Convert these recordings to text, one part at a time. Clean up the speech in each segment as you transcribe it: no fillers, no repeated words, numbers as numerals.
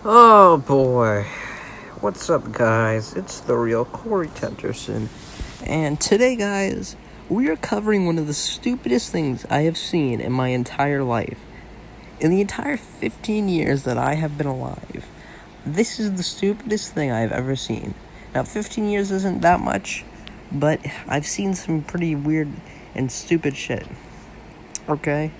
Oh boy. What's up, guys? It's the real Corey Tenterson. And today, guys, we are covering one of the stupidest things I have seen in my entire life. In the entire 15 years that I have been alive, this is the stupidest thing I have ever seen. Now, 15 years isn't that much, but I've seen some pretty weird and stupid shit. Okay?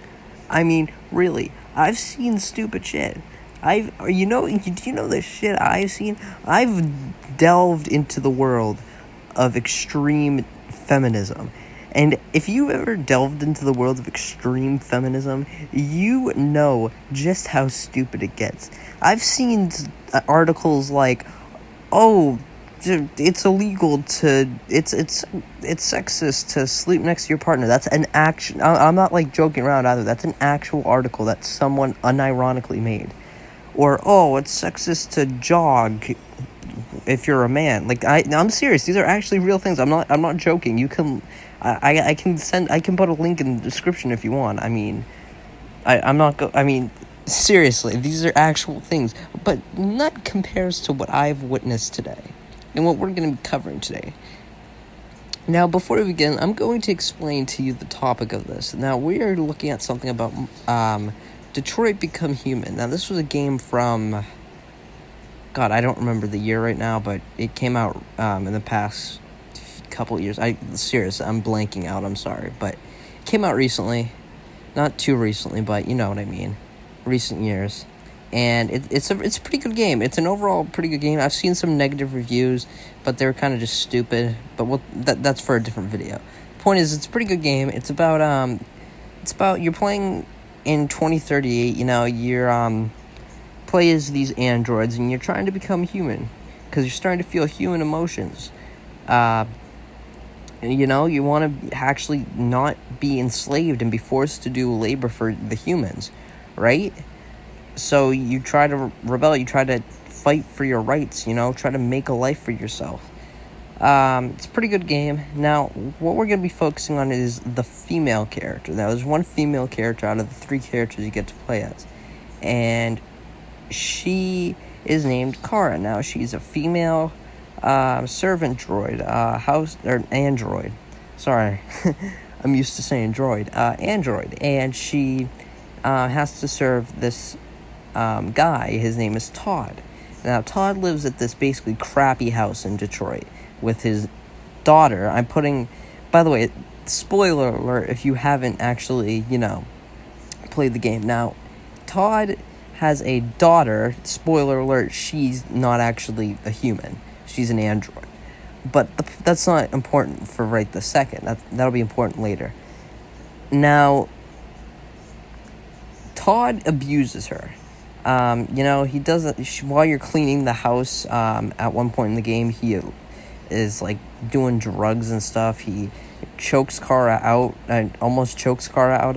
I mean, really, I've seen stupid shit. Do you know the shit I've seen? I've delved into the world of extreme feminism. And if you ever delved into the world of extreme feminism, you know just how stupid it gets. I've seen articles like, oh, it's illegal to it's sexist to sleep next to your partner. That's an action. I'm not like joking around either. That's an actual article that someone unironically made. Or, oh, it's sexist to jog if you're a man. Like, I'm serious. These are actually real things. I'm not joking. You can I can put a link in the description if you want. I mean, seriously, these are actual things, but none compares to what I've witnessed today and what we're going to be covering today. Now, before we begin, I'm going to explain to you the topic of this. Now, we are looking at something about Detroit Become Human. Now, this was a game from, God, I don't remember the year right now, but it came out in the past couple of years. I'm blanking out, I'm sorry, but it came out recently. Not too recently, but you know what I mean. Recent years. And it's a pretty good game. It's an overall pretty good game. I've seen some negative reviews, but they're kind of just stupid. But that's for a different video. Point is, it's a pretty good game. It's about you're playing in 2038. You know, you're play as these androids, and you're trying to become human because you're starting to feel human emotions. You know, you want to actually not be enslaved and be forced to do labor for the humans, right? So you try to rebel, you try to fight for your rights, you know, try to make a life for yourself. It's a pretty good game. Now, what we're going to be focusing on is the female character. Now, there's one female character out of the 3 characters you get to play as. And she is named Kara. Now, she's a female servant droid, android. Sorry, I'm used to saying droid. Android. And she has to serve this guy. His name is Todd. Now, Todd lives at this basically crappy house in Detroit with his daughter. By the way, spoiler alert if you haven't actually, played the game. Now, Todd has a daughter. Spoiler alert, she's not actually a human. She's an android. But that's not important for right this second. That'll be important later. Now, Todd abuses her. He doesn't. While you're cleaning the house, at one point in the game, he is like doing drugs and stuff. He chokes Kara out, almost chokes Kara out.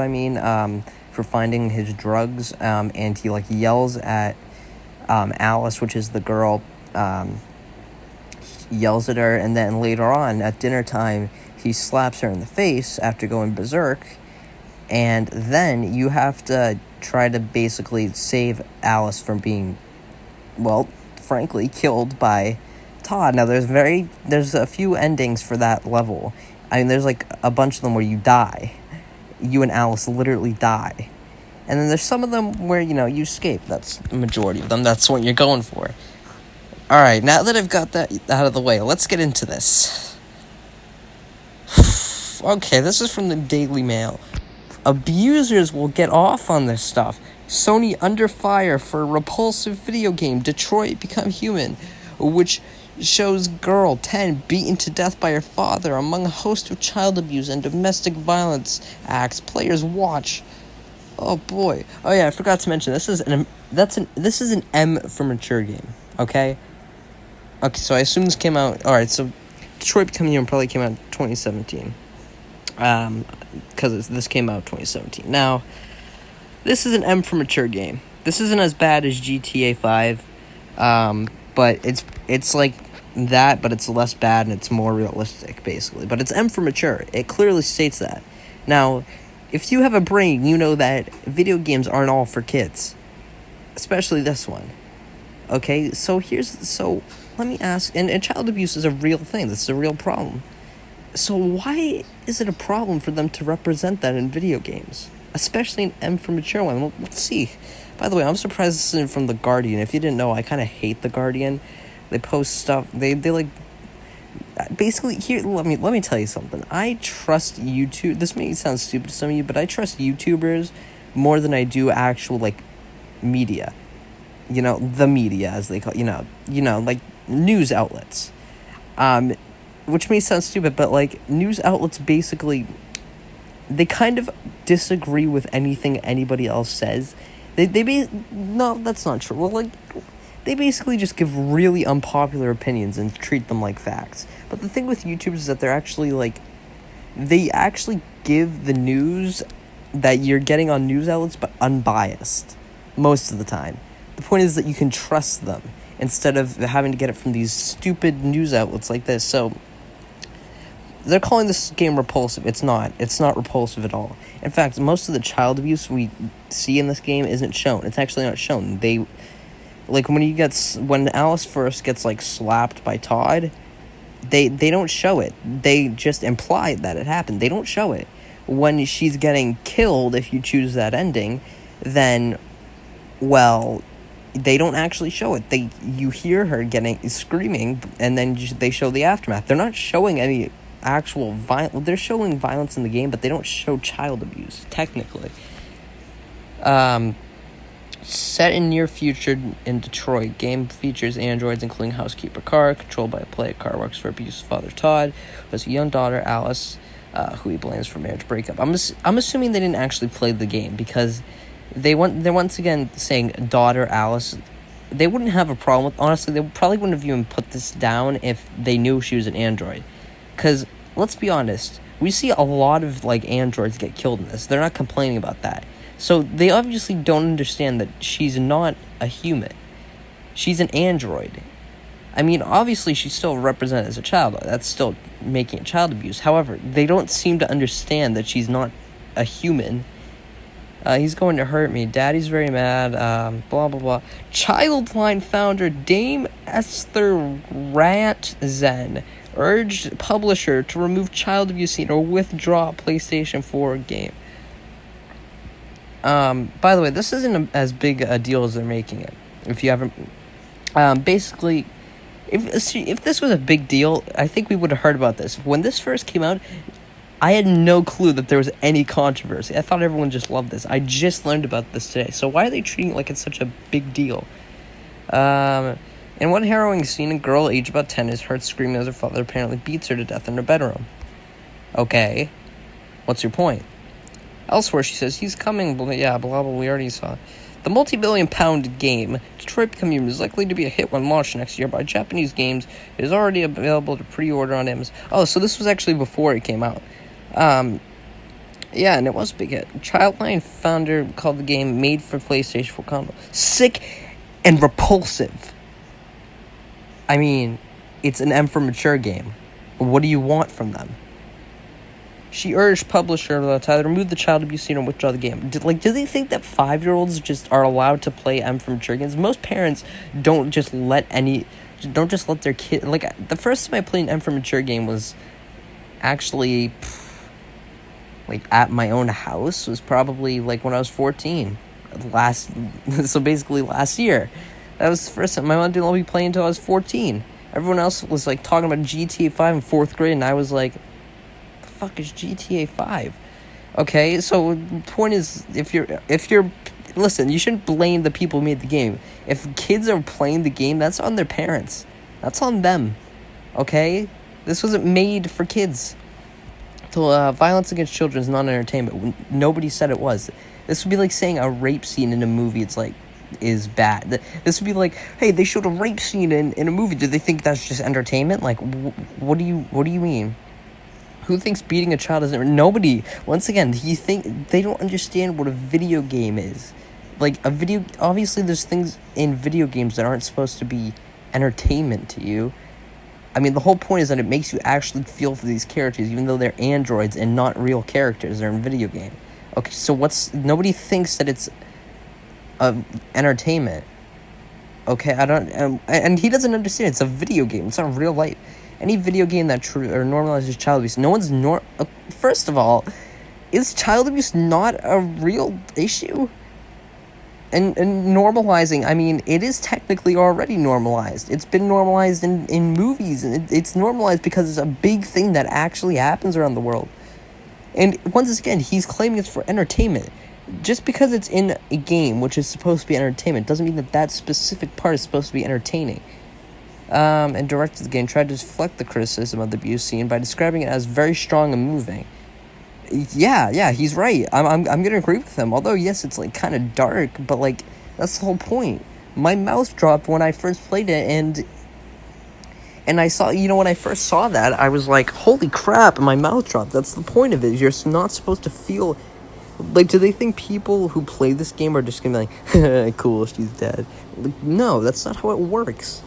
For finding his drugs. And he like yells at Alice, which is the girl. Yells at her, and then later on at dinner time, he slaps her in the face after going berserk. And then you have to try to basically save Alice from being, well, frankly, killed by Todd. Now, there's a few endings for that level. There's like a bunch of them where you die. You and Alice literally die. And then there's some of them where, you escape. That's the majority of them. That's what you're going for. Alright, now that I've got that out of the way, let's get into this. Okay, this is from the Daily Mail. Abusers will get off on this stuff. Sony under fire for repulsive video game Detroit Become Human, which shows girl 10 beaten to death by her father among a host of child abuse and domestic violence acts. Players watch. Oh boy. Oh yeah, I forgot to mention this is an M for mature game. Okay, so I assume this came out. All right, so Detroit Become Human probably came out in 2017. Because this came out in 2017. Now, this is an M for mature game. This isn't as bad as GTA 5, but it's like that, but it's less bad and it's more realistic, basically. But it's M for mature. It clearly states that. Now, if you have a brain, you know that video games aren't all for kids, especially this one. Okay, so let me ask, and child abuse is a real thing. This is a real problem. So why is it a problem for them to represent that in video games? Especially an M for mature one. Well, let's see. By the way, I'm surprised this isn't from The Guardian. If you didn't know, I kind of hate The Guardian. They post stuff, they like... Basically, here, let me tell you something. I trust YouTube... This may sound stupid to some of you, but I trust YouTubers more than I do actual, like, media. You know, the media, as they call it. Like, news outlets. Which may sound stupid, but, like, news outlets basically... They kind of disagree with anything anybody else says. No, that's not true. Well, like, they basically just give really unpopular opinions and treat them like facts. But the thing with YouTubers is that they're actually, like... They actually give the news that you're getting on news outlets, but unbiased. Most of the time. The point is that you can trust them, instead of having to get it from these stupid news outlets like this. So... They're calling this game repulsive. It's not. It's not repulsive at all. In fact, most of the child abuse we see in this game isn't shown. It's actually not shown. They, like, when Alice first gets, like, slapped by Todd, they don't show it. They just imply that it happened. They don't show it. When she's getting killed, if you choose that ending, then, well, they don't actually show it. You hear her screaming, and then they show the aftermath. They're not showing any actual violence. They're showing violence in the game, but they don't show child abuse, technically. Set in near future in Detroit, game features androids including housekeeper Car, controlled by a player. Car works for abusive father Todd, who has a young daughter Alice, who he blames for marriage breakup. I'm assuming they didn't actually play the game, because they're once again saying daughter Alice. They wouldn't have a problem with, honestly, they probably wouldn't have even put this down if they knew she was an android. Because, let's be honest, we see a lot of, like, androids get killed in this. They're not complaining about that. So, they obviously don't understand that she's not a human. She's an android. I mean, obviously, she's still represented as a child. That's still making it child abuse. However, they don't seem to understand that she's not a human. He's going to hurt me. Daddy's very mad. Blah, blah, blah. Childline founder Dame Esther Rantzen urged publisher to remove child abuse scene or withdraw PlayStation 4 game. By the way, this isn't as big a deal as they're making it. If you haven't... basically, if this was a big deal, I think we would have heard about this. When this first came out, I had no clue that there was any controversy. I thought everyone just loved this. I just learned about this today. So why are they treating it like it's such a big deal? In one harrowing scene, a girl aged about 10 is heard screaming as her father apparently beats her to death in her bedroom. Okay. What's your point? Elsewhere, she says, he's coming, blah, blah, we already saw it. The multi-billion-pound game, Detroit Become Human, is likely to be a hit when launched next year by Japanese Games. It is already available to pre-order on Amazon. Oh, so this was actually before it came out. Yeah, and it was a big hit. Childline founder called the game made for PlayStation 4 console. Sick and repulsive. I mean, it's an M for mature game. What do you want from them? She urged publisher to either remove the child abuse scene or withdraw the game. Do they think that 5-year-olds just are allowed to play M for mature games? Most parents don't just let their kid... Like, the first time I played an M for mature game was actually... at my own house. Was probably, when I was 14. So basically last year. That was the first time. My mom didn't let me play until I was 14. Everyone else was, talking about GTA 5 in 4th grade, and I was like... fuck is GTA 5? Okay, so the point is, if you're listen, you shouldn't blame the people who made the game. If kids are playing the game, that's on their parents. That's on them. Okay? This wasn't made for kids. So, violence against children is not entertainment. Nobody said it was. This would be like saying a rape scene in a movie is bad. This would be like, hey, they showed a rape scene in a movie. Do they think that's just entertainment? What do you mean? Who thinks beating a child isn't... Nobody. Once again, they don't understand what a video game is. Obviously there's things in video games that aren't supposed to be entertainment to you. I mean, the whole point is that it makes you actually feel for these characters, even though they're androids and not real characters. They're in a video game. Okay, so nobody thinks that it's entertainment. Okay, I don't, and he doesn't understand. It's a video game. It's not real life. Any video game that normalizes child abuse, no one's first of all, is child abuse not a real issue? And normalizing, I mean, it is technically already normalized. It's been normalized in movies, and it's normalized because it's a big thing that actually happens around the world. And once again, he's claiming it's for entertainment. Just because it's in a game, which is supposed to be entertainment, doesn't mean that that specific part is supposed to be entertaining. And director of the game tried to deflect the criticism of the abuse scene by describing it as very strong and moving. Yeah, he's right. I'm gonna agree with him. Although, yes, it's, like, kind of dark, but, like, that's the whole point. My mouth dropped when I first played it, and I saw, when I first saw that, I was like, holy crap, and my mouth dropped. That's the point of it. You're not supposed to feel... Like, do they think people who play this game are just gonna be like, cool, she's dead? Like, no, that's not how it works.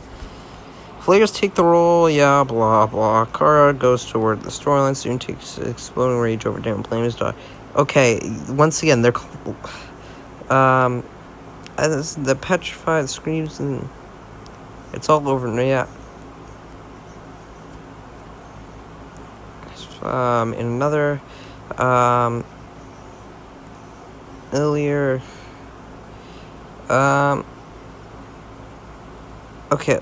Players take the role, yeah, blah, blah. Kara goes toward the storyline, soon takes exploding rage over Dan playing his dog. Okay, once again, they're... the petrified screams, and it's all over, yeah. In another, earlier, okay,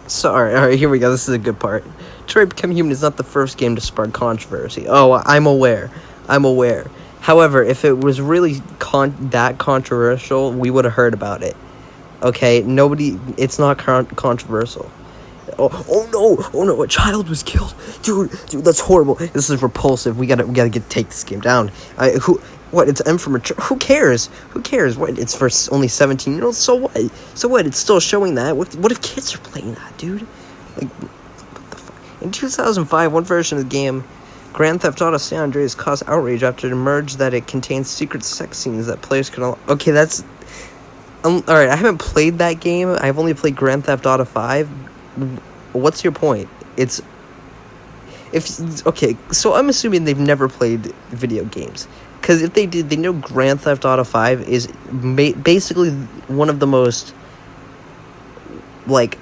so, alright, here we go, this is a good part. Detroit Become Human is not the first game to spark controversy. Oh, I'm aware. However, if it was really that controversial, we would have heard about it. Okay, it's not controversial. Oh no, a child was killed. Dude, that's horrible. This is repulsive. We gotta take this game down. It's M for mature. Who cares? What, it's for only 17-year-olds? So what? It's still showing that. What if kids are playing that, dude? Like, what the fuck? In 2005, one version of the game, Grand Theft Auto San Andreas, caused outrage after it emerged that it contains secret sex scenes that players could... Okay, that's... alright, I haven't played that game. I've only played Grand Theft Auto 5. What's your point? Okay, so I'm assuming they've never played video games. Because if they did, they know Grand Theft Auto 5 is basically one of the most, like,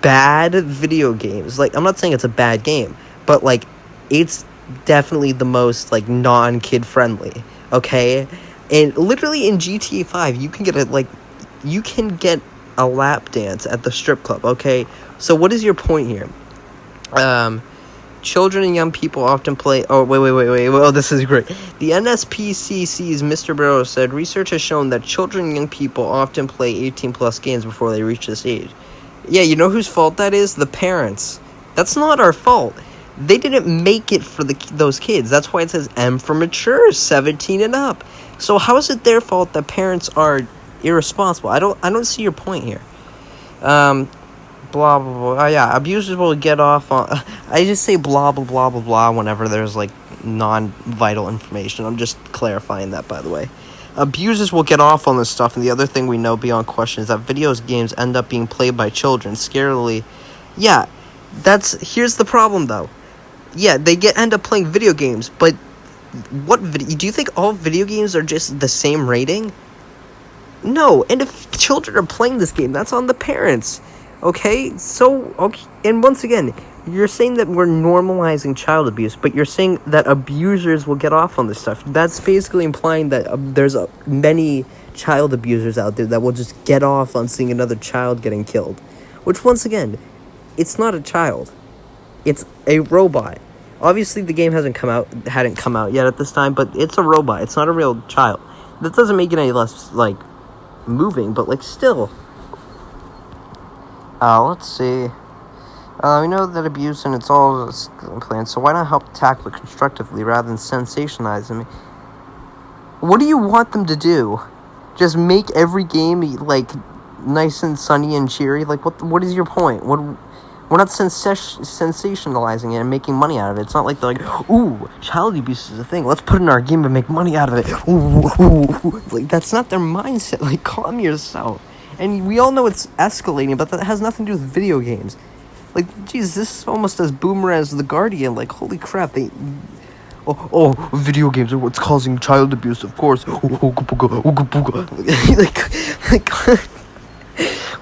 bad video games. Like, I'm not saying it's a bad game, but, like, it's definitely the most, like, non-kid friendly, okay? And literally in GTA 5, you can get a lap dance at the strip club, okay? So what is your point here? Children and young people often play... Oh, wait. Oh, this is great. The NSPCC's Mr. Barrow said, research has shown that children and young people often play 18-plus games before they reach this age. Yeah, you know whose fault that is? The parents. That's not our fault. They didn't make it for those kids. That's why it says M for mature, 17 and up. So how is it their fault that parents are irresponsible? I don't see your point here. Blah, blah, blah. Oh, yeah, abusers will get off on... I just say blah, blah, blah, blah, blah whenever there's, like, non-vital information. I'm just clarifying that, by the way. Abusers will get off on this stuff, and the other thing we know beyond question is that video games end up being played by children, scarily. Yeah, here's the problem, though. Yeah, they end up playing video games, but do you think all video games are just the same rating? No, and if children are playing this game, that's on the parents. Okay, and once again, you're saying that we're normalizing child abuse, but you're saying that abusers will get off on this stuff. That's basically implying that there's many child abusers out there that will just get off on seeing another child getting killed. Which, once again, it's not a child. It's a robot. Obviously, the game hadn't come out yet at this time, but it's a robot. It's not a real child. That doesn't make it any less, like, moving, but, like, still... let's see. We know that abuse and it's all planned, so why not help tackle it constructively rather than sensationalizing it? What do you want them to do? Just make every game, like, nice and sunny and cheery? Like, what is your point? We're not sensationalizing it and making money out of it. It's not like they're like, ooh, child abuse is a thing. Let's put it in our game and make money out of it. Ooh. Like, that's not their mindset. Like, calm yourself. And we all know it's escalating, but that has nothing to do with video games. Like, geez, this is almost as boomer as The Guardian. Like, holy crap, video games are what's causing child abuse, of course.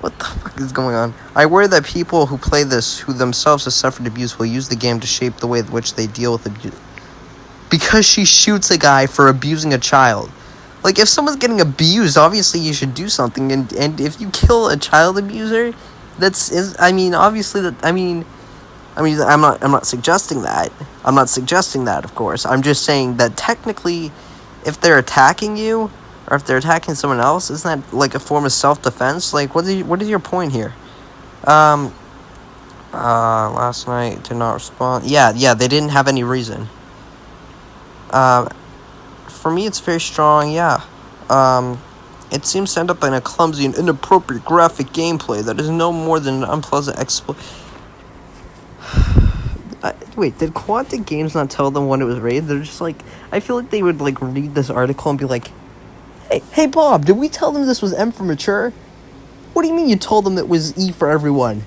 What the fuck is going on? I worry that people who play this, who themselves have suffered abuse, will use the game to shape the way in which they deal with abuse. Because she shoots a guy for abusing a child. Like, if someone's getting abused, obviously you should do something. And if you kill a child abuser, I'm not suggesting that. I'm not suggesting that, of course. I'm just saying that technically, if they're attacking you, or if they're attacking someone else, isn't that like a form of self-defense? Like, what is your point here? Last night did not respond. Yeah, they didn't have any reason. For me, it's very strong, yeah. It seems to end up in a clumsy and inappropriate graphic gameplay that is no more than an unpleasant wait, did Quantic Games not tell them when it was rated? They're just like, I feel like they would like read this article and be like, hey Bob, did we tell them this was M for mature? What do you mean you told them it was E for everyone?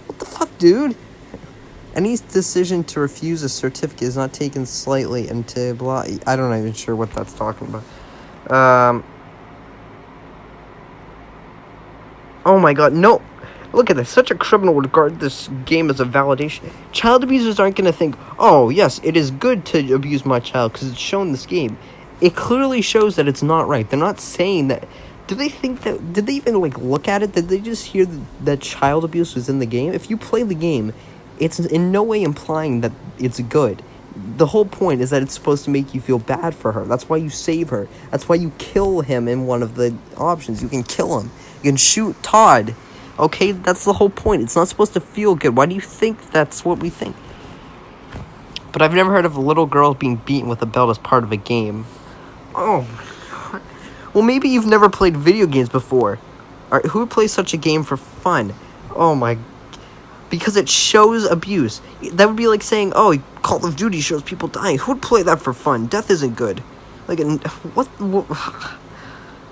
What the fuck, dude? Any decision to refuse a certificate is not taken slightly and to blah. I don't even sure what that's talking about. Oh my god, no. Look at this. Such a criminal would regard this game as a validation. Child abusers aren't going to think, oh, yes, it is good to abuse my child because it's shown in this game. It clearly shows that it's not right. They're not saying that. Did they think that? Did they even, like, look at it? Did they just hear that child abuse was in the game? If you play the game, it's in no way implying that it's good. The whole point is that it's supposed to make you feel bad for her. That's why you save her. That's why you kill him in one of the options. You can kill him. You can shoot Todd. Okay, that's the whole point. It's not supposed to feel good. Why do you think that's what we think? But I've never heard of a little girl being beaten with a belt as part of a game. Oh my god. Well, maybe you've never played video games before. Who would play such a game for fun? Oh my... Because it shows abuse. That would be like saying, oh, Call of Duty shows people dying. Who would play that for fun? Death isn't good. Like, what?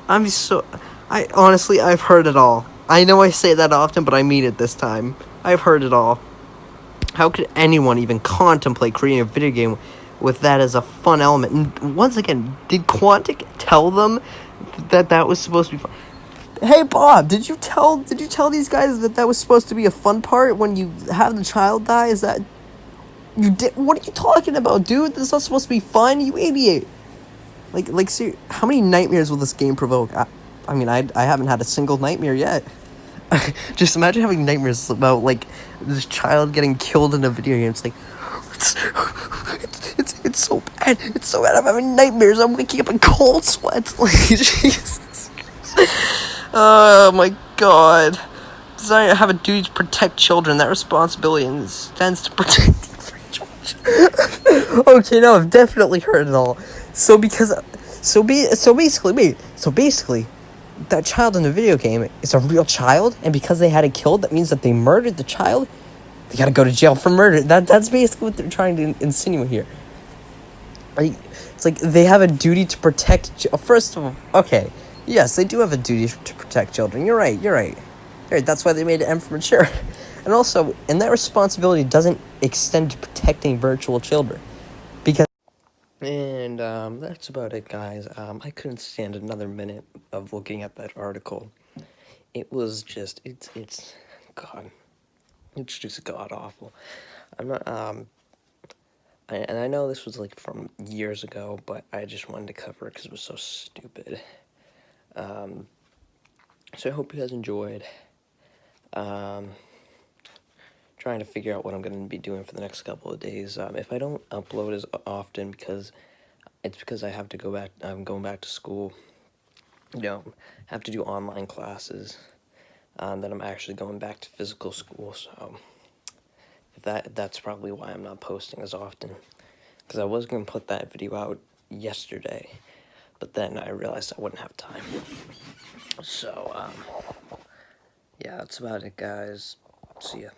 Honestly, I've heard it all. I know I say that often, but I mean it this time. I've heard it all. How could anyone even contemplate creating a video game with that as a fun element? And once again, did Quantic tell them that was supposed to be fun? Hey Bob, did you tell these guys that was supposed to be a fun part when you have the child die? Is that you did? What are you talking about, dude? This is not supposed to be fun, you idiot. Like, seriously, how many nightmares will this game provoke? I mean, I haven't had a single nightmare yet. Just imagine having nightmares about, like, this child getting killed in a video game. It's like, it's so bad. It's so bad. I'm having nightmares. I'm waking up in cold sweats. Like, Jesus. Oh, my God. Does I have a duty to protect children? That responsibility extends to protect children. Okay, no, I've definitely heard it all. So basically, that child in the video game is a real child, and because they had it killed, that means that they murdered the child. They gotta go to jail for murder. That's basically what they're trying to insinuate here. It's like they have a duty to protect. First of all, okay, yes, they do have a duty to protect children. You're right. That's why they made it M for mature. And also, and that responsibility doesn't extend to protecting virtual children. And that's about it, guys. I couldn't stand another minute of looking at that article. It was just, God, it's just god-awful. I'm not, and I know this was, like, from years ago, but I just wanted to cover it because it was so stupid. So I hope you guys enjoyed. Trying to figure out what I'm going to be doing for the next couple of days. If I don't upload as often, because I have to go back, I'm going back to school, have to do online classes, then I'm actually going back to physical school, so that's probably why I'm not posting as often, because I was going to put that video out yesterday, but then I realized I wouldn't have time. So, yeah, that's about it, guys. See ya.